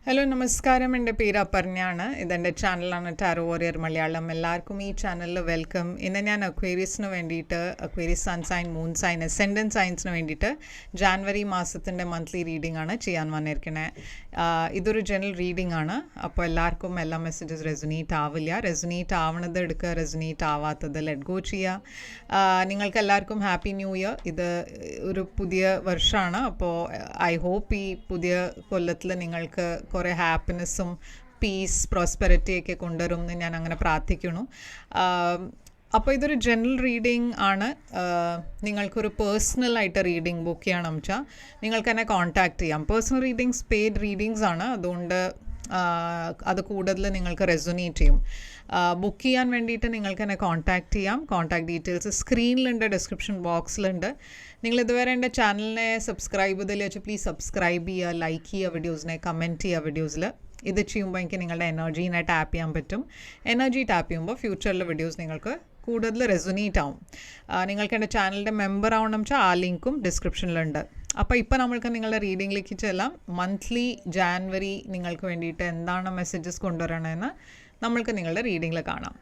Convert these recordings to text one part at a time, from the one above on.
Hello നമസ്കാരം, എൻ്റെ പേര് അപർണയാണ്. ഇതെൻ്റെ ചാനലാണ് ടാരോ വാരിയർ മലയാളം. എല്ലാവർക്കും ഈ ചാനലിൽ വെൽക്കം. ഇന്ന് ഞാൻ അക്വേറിയസിന് വേണ്ടിയിട്ട് Aquarius sun sign, moon sign, ascendant സൈൻസിന് വേണ്ടിയിട്ട് ജാനുവരി മാസത്തിൻ്റെ മന്ത്ലി റീഡിംഗ് ആണ് ചെയ്യാൻ വന്നിരിക്കുന്നത്. ഇതൊരു ജനറൽ റീഡിംഗ് ആണ്. അപ്പോൾ എല്ലാവർക്കും എല്ലാ മെസ്സേജസ് റെസൊനേറ്റ് ആവില്ല. റെസൊനേറ്റ് ആവണത് എടുക്കുക, റെസൊനേറ്റ് ആവാത്തത് ലെറ്റ് ഗോ ചെയ്യുക. നിങ്ങൾക്ക് എല്ലാവർക്കും ഹാപ്പി ന്യൂ ഇയർ. ഇത് ഒരു പുതിയ വർഷമാണ്. അപ്പോൾ ഐ ഹോപ്പ് ഈ പുതിയ കൊല്ലത്തിൽ നിങ്ങൾക്ക് കുറേ ഹാപ്പിനെസ്സും പീസ് പ്രോസ്പെറിറ്റിയൊക്കെ കൊണ്ടുവരും എന്ന് ഞാൻ അങ്ങനെ പ്രാർത്ഥിക്കുന്നു. അപ്പോൾ ഇതൊരു ജനറൽ റീഡിംഗ് ആണ്. നിങ്ങൾക്കൊരു പേഴ്സണലായിട്ട് റീഡിംഗ് ബുക്ക് ചെയ്യണം വെച്ചാൽ നിങ്ങൾക്ക് എന്നെ കോൺടാക്റ്റ് ചെയ്യാം. പേഴ്സണൽ റീഡിങ്സ് പെയ്ഡ് റീഡിങ്സ് ആണ്, അതുകൊണ്ട് അത് കൂടുതൽ നിങ്ങൾക്ക് റെസൊനേറ്റ് ചെയ്യും. ബുക്ക് ചെയ്യാൻ വേണ്ടിയിട്ട് നിങ്ങൾക്ക് എന്നെ കോൺടാക്റ്റ് ചെയ്യാം. കോൺടാക്ട് ഡീറ്റെയിൽസ് സ്ക്രീനിലുണ്ട്, ഡിസ്ക്രിപ്ഷൻ ബോക്സിലുണ്ട്. നിങ്ങൾ ഇതുവരെ എൻ്റെ ചാനലിനെ സബ്സ്ക്രൈബ് ചെയ്തില്ല വെച്ചാൽ പ്ലീസ് സബ്സ്ക്രൈബ് ചെയ്യുക, ലൈക്ക് ചെയ്യുക വീഡിയോസിനെ, കമൻറ്റ് ചെയ്യുക വീഡിയോസിൽ. ഇത് ചെയ്യുമ്പോൾ എനിക്ക് നിങ്ങളുടെ എനർജീനെ ടാപ്പ് ചെയ്യാൻ പറ്റും. എനർജി ടാപ്പ് ചെയ്യുമ്പോൾ ഫ്യൂച്ചറിലെ വീഡിയോസ് നിങ്ങൾക്ക് കൂടുതൽ റെസൊനേറ്റ് ആവും. നിങ്ങൾക്ക് എൻ്റെ ചാനലിൻ്റെ മെമ്പർ ആവണം വെച്ചാൽ ആ ലിങ്കും ഡിസ്ക്രിപ്ഷനിലുണ്ട്. അപ്പോൾ ഇപ്പോൾ നമ്മൾക്ക് നിങ്ങളുടെ റീഡിങ്ങിലേക്ക് ചെല്ലാം. മന്ത്ലി ജാനുവരി നിങ്ങൾക്ക് വേണ്ടിയിട്ട് എന്താണ് മെസ്സേജസ് കൊണ്ടുവരണമെന്ന് നമ്മൾക്ക് നിങ്ങളുടെ റീഡിങ്ങിൽ കാണാം.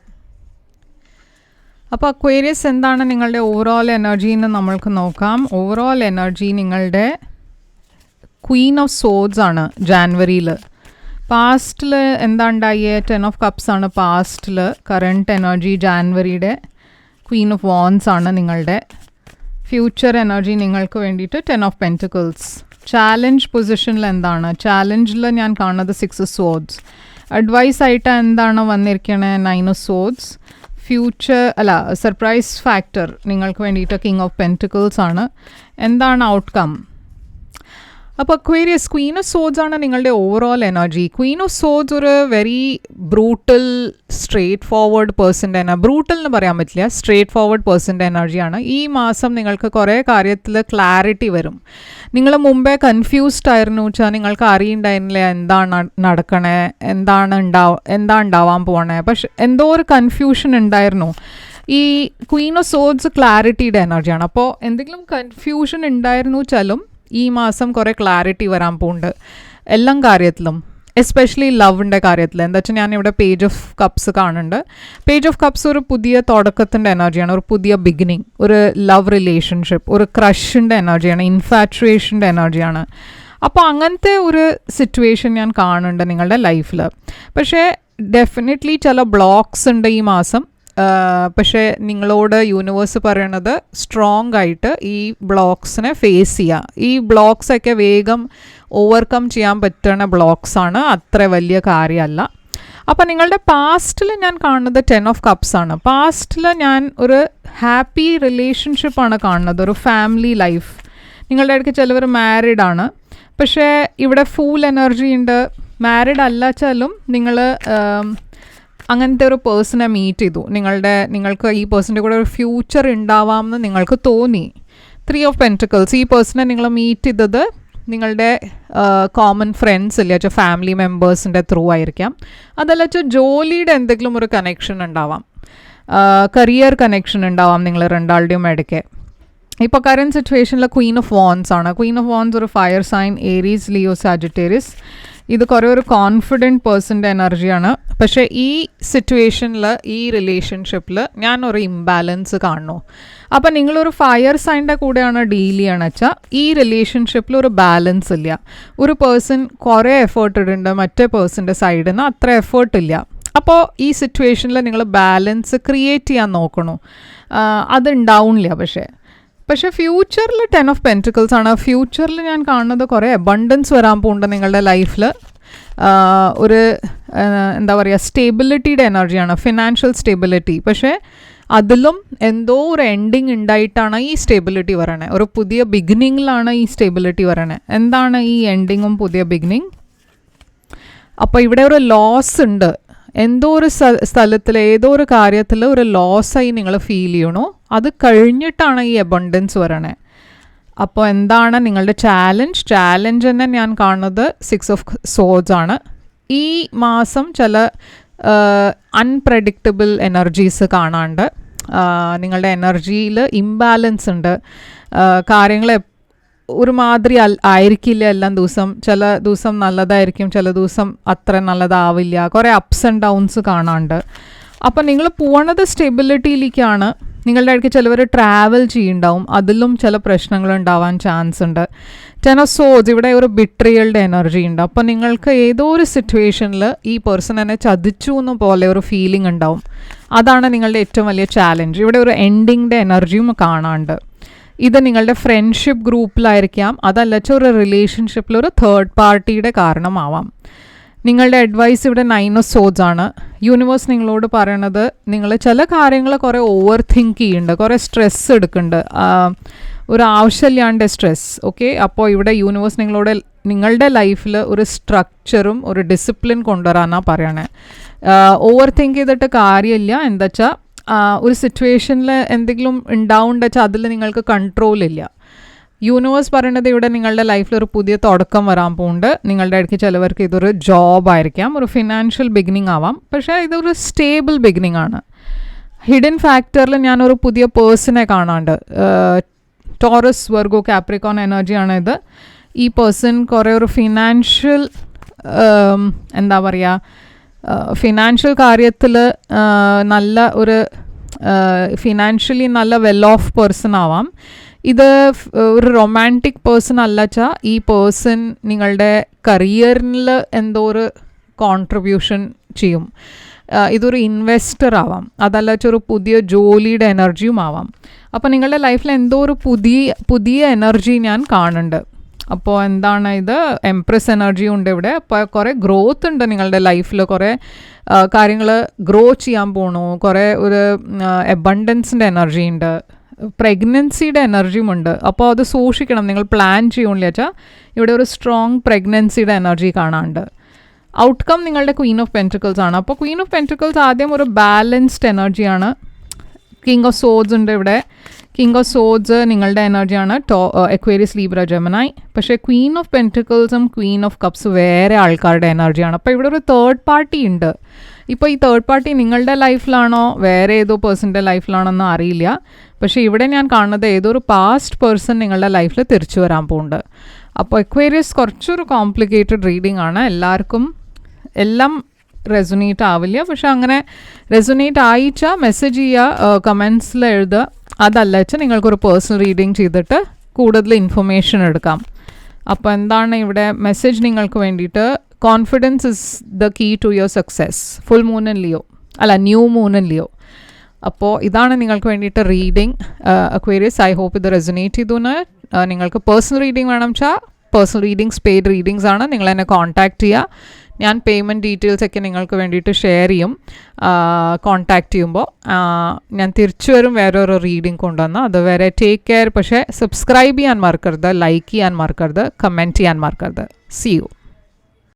അപ്പോൾ അക്വേറിയസ് എന്താണ് നിങ്ങളുടെ ഓവറോൾ എനർജി എന്ന് നമ്മൾക്ക് നോക്കാം. ഓവറോൾ എനർജി നിങ്ങളുടെ ക്വീൻ ഓഫ് സോഡ്സ് ആണ് ജാനുവരിയിൽ. പാസ്റ്റിൽ എന്താ ഉണ്ടായേ? 10 ഓഫ് കപ്സ് ആണ് പാസ്റ്റിൽ. കറണ്ട് എനർജി ജാനുവരിയുടെ ക്വീൻ ഓഫ് വാൻസ് ആണ് നിങ്ങളുടെ. ഫ്യൂച്ചർ എനർജി നിങ്ങൾക്ക് വേണ്ടിയിട്ട് 10 ഓഫ് പെൻറ്റിക്കിൾസ്. ചാലഞ്ച് പൊസിഷനിൽ എന്താണ്? ചാലഞ്ചിൽ ഞാൻ കാണുന്നത് 6 ഓഫ് സോഡ്സ്. അഡ്വൈസ് ആയിട്ട് എന്താണ് വന്നിരിക്കണേ? 9 of swords. Future surprise factor നിങ്ങൾക്ക് വേണ്ടിയിട്ട് കിങ് ഓഫ് പെൻറ്റിക്കിൾസ് ആണ്. എന്താണ് ഔട്ട്കം? അപ്പോൾ അക്വേറിയസ് ക്വീൻ ഓഫ് സോഡ്സ് ആണ് നിങ്ങളുടെ overall energy. Queen of swords ഒരു വെരി ബ്രൂട്ടൽ സ്ട്രേറ്റ് ഫോർവേഡ് പേഴ്സൻ്റെ ബ്രൂട്ടൽ എന്ന് പറയാൻ പറ്റില്ല, സ്ട്രേറ്റ് ഫോർവേഡ് പേഴ്സൻ്റെ എനർജിയാണ്. ഈ മാസം നിങ്ങൾക്ക് കുറേ കാര്യത്തിൽ ക്ലാരിറ്റി വരും. നിങ്ങൾ മുമ്പേ കൺഫ്യൂസ്ഡ് ആയിരുന്നു വെച്ചാൽ നിങ്ങൾക്ക് അറിയണ്ടായിരുന്നില്ല എന്താണ് നടക്കണേ, എന്താ ഉണ്ടാവാൻ പോകണേ. പക്ഷെ എന്തോ ഒരു കൺഫ്യൂഷൻ ഉണ്ടായിരുന്നു. ഈ ക്വീൻ ഓഫ് സോഡ്സ് ക്ലാരിറ്റിയുടെ എനർജിയാണ്. അപ്പോൾ എന്തെങ്കിലും കൺഫ്യൂഷൻ ഉണ്ടായിരുന്നു വെച്ചാലും ഈ മാസം കുറേ ക്ലാരിറ്റി വരാൻ പോകുന്നുണ്ട് എല്ലാ കാര്യത്തിലും, എസ്പെഷ്യലി ലവിൻ്റെ കാര്യത്തിൽ. എന്താ വെച്ചാൽ ഞാനിവിടെ പേജ് ഓഫ് കപ്സ് കാണുന്നുണ്ട്. പേജ് ഓഫ് കപ്സ് ഒരു പുതിയ തുടക്കത്തിൻ്റെ എനർജിയാണ്, ഒരു പുതിയ ബിഗിനിങ്, ഒരു ലവ് റിലേഷൻഷിപ്പ്, ഒരു ക്രഷിൻ്റെ എനർജിയാണ്, ഇൻഫാച്വേഷൻ്റെ എനർജിയാണ്. അപ്പോൾ അങ്ങനത്തെ ഒരു സിറ്റുവേഷൻ ഞാൻ കാണുന്നുണ്ട് നിങ്ങളുടെ ലൈഫിൽ. പക്ഷേ ഡെഫിനറ്റ്ലി ചില ബ്ലോക്സ് ഉണ്ട് ഈ മാസം. പക്ഷേ നിങ്ങളോട് യൂണിവേഴ്സ് പറയണത് സ്ട്രോങ് ആയിട്ട് ഈ ബ്ലോക്സിനെ ഫേസ് ചെയ്യുക. ഈ ബ്ലോക്സൊക്കെ വേഗം ഓവർകം ചെയ്യാൻ പറ്റുന്ന ബ്ലോക്സാണ്, അത്ര വലിയ കാര്യമല്ല. അപ്പോൾ നിങ്ങളുടെ പാസ്റ്റിൽ ഞാൻ കാണുന്നത് 10 ഓഫ് കപ്സ് ആണ്. പാസ്റ്റിൽ ഞാൻ ഒരു ഹാപ്പി റിലേഷൻഷിപ്പാണ് കാണുന്നത്, ഒരു ഫാമിലി ലൈഫ്. നിങ്ങളുടെ ഇടയ്ക്ക് ചിലവർ മാരീഡ് ആണ്, പക്ഷേ ഇവിടെ ഫുൾ എനർജി ഉണ്ട്. മാരീഡ് അല്ലാച്ചാലും നിങ്ങൾ അങ്ങനത്തെ ഒരു പേഴ്സണെ മീറ്റ് ചെയ്തു. നിങ്ങൾക്ക് ഈ പേഴ്സൻ്റെ കൂടെ ഒരു ഫ്യൂച്ചർ ഉണ്ടാവാമെന്ന് നിങ്ങൾക്ക് തോന്നി. 3 ഓഫ് പെൻറ്റിക്കിൾസ്. ഈ പേഴ്സണെ നിങ്ങൾ മീറ്റ് ചെയ്തത് നിങ്ങളുടെ കോമൺ ഫ്രണ്ട്സ് ഇല്ല വെച്ചാൽ ഫാമിലി മെമ്പേഴ്സിൻ്റെ ത്രൂ ആയിരിക്കാം. അതല്ല വെച്ചാൽ ജോലിയുടെ എന്തെങ്കിലും ഒരു കണക്ഷൻ ഉണ്ടാവാം, കരിയർ കണക്ഷൻ ഉണ്ടാവാം നിങ്ങൾ രണ്ടാളുടെയും ഇടയ്ക്ക്. ഇപ്പോൾ കറൻറ്റ് സിറ്റുവേഷനിൽ ക്വീൻ ഓഫ് വാൻസ് ആണ്. ക്വീൻ ഓഫ് വാൻസ് ഒരു fire sign, Aries, Leo, Sagittarius. ഇത് കുറേ ഒരു കോൺഫിഡൻറ്റ് പേഴ്സൻ്റെ എനർജിയാണ്. പക്ഷേ ഈ സിറ്റുവേഷനിൽ, ഈ റിലേഷൻഷിപ്പിൽ ഞാനൊരു ഇംബാലൻസ് കാണുന്നു. അപ്പോൾ നിങ്ങളൊരു ഫയർ സൈൻ്റെ കൂടെയാണ് ഡീൽ ചെയ്യണമെന്ന് വെച്ചാൽ ഈ റിലേഷൻഷിപ്പിൽ ഒരു ബാലൻസ് ഇല്ല. ഒരു പേഴ്സൺ കുറേ എഫേർട്ട് ഇടുന്നുണ്ട്, മറ്റേ പേഴ്സൻ്റെ സൈഡിൽ നിന്ന് അത്ര എഫേർട്ട് ഇല്ല. അപ്പോൾ ഈ സിറ്റുവേഷനിൽ നിങ്ങൾ ബാലൻസ് ക്രിയേറ്റ് ചെയ്യാൻ നോക്കണു. അതുണ്ടാവുന്നില്ല. പക്ഷേ ഫ്യൂച്ചറിൽ 10 ഓഫ് പെൻറ്റിക്കിൾസ് ആണ്. ഫ്യൂച്ചറിൽ ഞാൻ കാണുന്നത് കുറേ അബണ്ടൻസ് വരാൻ പോകുന്നുണ്ട് നിങ്ങളുടെ ലൈഫിൽ. ഒരു എന്താ പറയുക, സ്റ്റേബിലിറ്റിയുടെ എനർജിയാണ്, ഫിനാൻഷ്യൽ സ്റ്റേബിലിറ്റി. പക്ഷേ അതിലും എന്തോ ഒരു എൻഡിങ് ഉണ്ടായിട്ടാണ് ഈ സ്റ്റേബിലിറ്റി വരണേ. ഒരു പുതിയ ബിഗിനിങ്ങിലാണ് ഈ സ്റ്റേബിലിറ്റി വരണേ. എന്താണ് ഈ എൻഡിങ്ങും പുതിയ ബിഗിനിങ്? അപ്പോൾ ഇവിടെ ഒരു ലോസ് ഉണ്ട്. എന്തോ ഒരു സ്ഥലത്തിൽ, ഏതോ ഒരു കാര്യത്തിൽ ഒരു ലോസായി നിങ്ങൾ ഫീൽ ചെയ്യണു. അത് കഴിഞ്ഞിട്ടാണ് ഈ അബണ്ടൻസ് വരണേ. അപ്പോൾ എന്താണ് നിങ്ങളുടെ ചാലഞ്ച് തന്നെ ഞാൻ കാണുന്നത് 6 ഓഫ് സോഡ്സ് ആണ്. ഈ മാസം ചില അൺപ്രഡിക്റ്റബിൾ എനർജീസ് കാണാണ്ട് നിങ്ങളുടെ എനർജിയിൽ ഇംബാലൻസ് ഉണ്ട്. കാര്യങ്ങൾ ഒരുമാതിരി ആയിരിക്കില്ല എല്ലാ ദിവസം. ചില ദിവസം നല്ലതായിരിക്കും, ചില ദിവസം അത്ര നല്ലതാവില്ല. കുറേ അപ്സ് ആൻഡ് ഡൗൺസ് കാണാണ്ട്. അപ്പം നിങ്ങൾ പോണത് സ്റ്റെബിലിറ്റിയിലേക്കാണ്. നിങ്ങളുടെ ഇടയ്ക്ക് ചിലവർ ട്രാവൽ ചെയ്യുന്നുണ്ടാവും, അതിലും ചില പ്രശ്നങ്ങൾ ഉണ്ടാവാൻ ചാൻസ് ഉണ്ട്. 10 of Swords ഇവിടെ ഒരു ബിട്രിയൽഡ് എനർജി ഉണ്ട്. അപ്പോൾ നിങ്ങൾക്ക് ഏതോ ഒരു സിറ്റുവേഷനിൽ ഈ പേഴ്സൺ എന്നെ ചതിച്ചു എന്ന പോലെ ഒരു ഫീലിംഗ് ഉണ്ടാവും. അതാണ് നിങ്ങളുടെ ഏറ്റവും വലിയ ചാലഞ്ച്. ഇവിടെ ഒരു എൻഡിങ്ങിൻ്റെ എനർജിയും കാണാണ്ട്. ഇത് നിങ്ങളുടെ ഫ്രണ്ട്ഷിപ്പ് ഗ്രൂപ്പിലായിരിക്കാം, അതല്ലച്ച ഒരു റിലേഷൻഷിപ്പിൽ ഒരു തേർഡ് പാർട്ടിയുടെ കാരണമാവാം. നിങ്ങളുടെ അഡ്വൈസ് ഇവിടെ 9 of Swords ആണ്. യൂണിവേഴ്സ് നിങ്ങളോട് പറയണത്, നിങ്ങൾ ചില കാര്യങ്ങൾ കുറേ ഓവർ തിങ്ക് ചെയ്യുന്നുണ്ട്, കുറേ സ്ട്രെസ് എടുക്കുന്നുണ്ട്, ഒരു ആവശ്യമില്ലാണ്ട് സ്ട്രെസ്. ഓക്കെ, അപ്പോൾ ഇവിടെ യൂണിവേഴ്സ് നിങ്ങളോട് നിങ്ങളുടെ ലൈഫിൽ ഒരു സ്ട്രക്ചറും ഒരു ഡിസിപ്ലിൻ കൊണ്ടുവരാനാണ് പറയണേ. ഓവർ തിങ്ക് ചെയ്തിട്ട് കാര്യമില്ല. എന്താ വെച്ചാൽ ഒരു സിറ്റുവേഷനിൽ എന്തെങ്കിലും ഉണ്ടാവുക വെച്ചാൽ അതിൽ നിങ്ങൾക്ക് കൺട്രോൾ ഇല്ല. യൂണിവേഴ്സ് പറയണത് ഇവിടെ നിങ്ങളുടെ ലൈഫിൽ ഒരു പുതിയ തുടക്കം വരാൻ പോകുന്നുണ്ട്. നിങ്ങളുടെ ഇടയ്ക്ക് ചിലവർക്ക് ഇതൊരു ജോബ് ആയിരിക്കാം, ഒരു ഫിനാൻഷ്യൽ ബിഗിനിങ് ആവാം, പക്ഷേ ഇതൊരു സ്റ്റേബിൾ ബിഗിനിങ് ആണ്. ഹിഡൻ ഫാക്ടറിൽ ഞാനൊരു പുതിയ പേഴ്സണെ കാണാണ്ട്. ടോറസ്, വെർഗോ, കാപ്രിക്കോൺ എനർജിയാണ് ഇത്. ഈ പേഴ്സൺ കുറേ ഒരു ഫിനാൻഷ്യൽ എന്താ പറയുക, ഫിനാൻഷ്യൽ കാര്യത്തിൽ നല്ല ഒരു ഫിനാൻഷ്യലി നല്ല വെൽ ഓഫ് പേഴ്സൺ ആവാം. ഇത് ഒരു റൊമാൻറ്റിക് പേഴ്സൺ അല്ലച്ചാൽ ഈ പേഴ്സൺ നിങ്ങളുടെ കരിയറിൽ എന്തോ ഒരു കോൺട്രിബ്യൂഷൻ ചെയ്യും. ഇതൊരു ഇൻവെസ്റ്റർ ആവാം, അതല്ലച്ച ഒരു പുതിയ ജോലിയുടെ എനർജിയും ആവാം. അപ്പോൾ നിങ്ങളുടെ ലൈഫിൽ എന്തോ ഒരു പുതിയ എനർജി ഞാൻ കാണുന്നുണ്ട്. അപ്പോൾ എന്താണ് ഇത്, എംപ്രസ് എനർജി ഉണ്ട് ഇവിടെ. അപ്പോൾ കുറേ ഗ്രോത്ത് ഉണ്ട് നിങ്ങളുടെ ലൈഫിൽ, കുറേ കാര്യങ്ങൾ ഗ്രോ ചെയ്യാൻ പോകണു, കുറേ ഒരു എബണ്ടൻസിൻ്റെ എനർജി ഉണ്ട്, പ്രഗ്നൻസിയുടെ എനർജിയും ഉണ്ട്. അപ്പോൾ അത് സൂക്ഷിക്കണം, നിങ്ങൾ പ്ലാൻ ചെയ്യണില്ല വെച്ചാൽ ഇവിടെ ഒരു സ്ട്രോങ് പ്രഗ്നൻസിയുടെ എനർജി കാണാണ്ട്. ഔട്ട്കം നിങ്ങളുടെ ക്വീൻ ഓഫ് പെൻറ്റിക്കിൾസ് ആണ്. അപ്പോൾ ക്വീൻ ഓഫ് പെൻറ്റിക്കിൾസ് ആദ്യം ഒരു ബാലൻസ്ഡ് എനർജിയാണ്. കിങ് ഓഫ് സോഡ്സ് ഉണ്ട് ഇവിടെ. കിങ് ഓഫ് സോഡ്സ് നിങ്ങളുടെ എനർജിയാണ്, എക്വേരിയസ്, ലീബ്ര, ജെമിനായി. പക്ഷേ ക്വീൻ ഓഫ് പെൻറ്റിക്കിൾസും ക്വീൻ ഓഫ് കപ്സ് വേറെ ആൾക്കാരുടെ എനർജിയാണ്. അപ്പോൾ ഇവിടെ ഒരു തേർഡ് പാർട്ടി ഉണ്ട്. ഇപ്പോൾ ഈ തേർഡ് പാർട്ടി നിങ്ങളുടെ ലൈഫിലാണോ വേറെ ഏതോ പേഴ്സൻ്റെ ലൈഫിലാണോന്ന് അറിയില്ല. പക്ഷേ ഇവിടെ ഞാൻ കാണുന്നത് ഏതോ ഒരു പാസ്റ്റ് പേഴ്സൺ നിങ്ങളുടെ ലൈഫിൽ തിരിച്ചു വരാൻ പോകുന്നുണ്ട്. അപ്പോൾ എക്വേരിയസ് കുറച്ചൊരു കോംപ്ലിക്കേറ്റഡ് റീഡിംഗ് ആണ്. എല്ലാവർക്കും എല്ലാം റെസൊനേറ്റ് ആവില്ല. പക്ഷെ അങ്ങനെ റെസൊനേറ്റ് ആയിച്ചാൽ മെസ്സേജ് ചെയ്യുക, കമൻസിൽ എഴുതുക. അതല്ല വെച്ചാൽ നിങ്ങൾക്കൊരു പേഴ്സണൽ റീഡിങ് ചെയ്തിട്ട് കൂടുതൽ ഇൻഫർമേഷൻ എടുക്കാം. അപ്പോൾ എന്താണ് ഇവിടെ മെസ്സേജ് നിങ്ങൾക്ക് വേണ്ടിയിട്ട്, confidence is the key to your success. Full moon in Leo, അല്ല ന്യൂ മൂൺ ഇൻ ലിയോ. അപ്പോൾ ഇതാണ് നിങ്ങൾക്ക് വേണ്ടിയിട്ട് റീഡിങ് അക്വേരിയസ്. ഐ ഹോപ്പ് ഇത് റെസൊനേറ്റ് ചെയ്തു. നിങ്ങൾക്ക് പേഴ്സണൽ റീഡിങ് വേണം വെച്ചാൽ പേഴ്സണൽ റീഡിങ്സ് പെയ്ഡ് റീഡിങ്സ് ആണ്. നിങ്ങൾ എന്നെ കോൺടാക്റ്റ് ചെയ്യുക. ഞാൻ പേയ്മെൻറ്റ് ഡീറ്റെയിൽസൊക്കെ നിങ്ങൾക്ക് വേണ്ടിയിട്ട് ഷെയർ ചെയ്യും. കോൺടാക്റ്റ് ചെയ്യുമ്പോൾ ഞാൻ തിരിച്ചു വരും വേറൊരു റീഡിങ് കൊണ്ടുവന്ന്. അതുവരെ ടേക്ക് കെയർ. പക്ഷേ സബ്സ്ക്രൈബ് ചെയ്യാൻ മറക്കരുത്, ലൈക്ക് ചെയ്യാൻ മറക്കരുത്, കമൻറ്റ് ചെയ്യാൻ മറക്കരുത്. See U.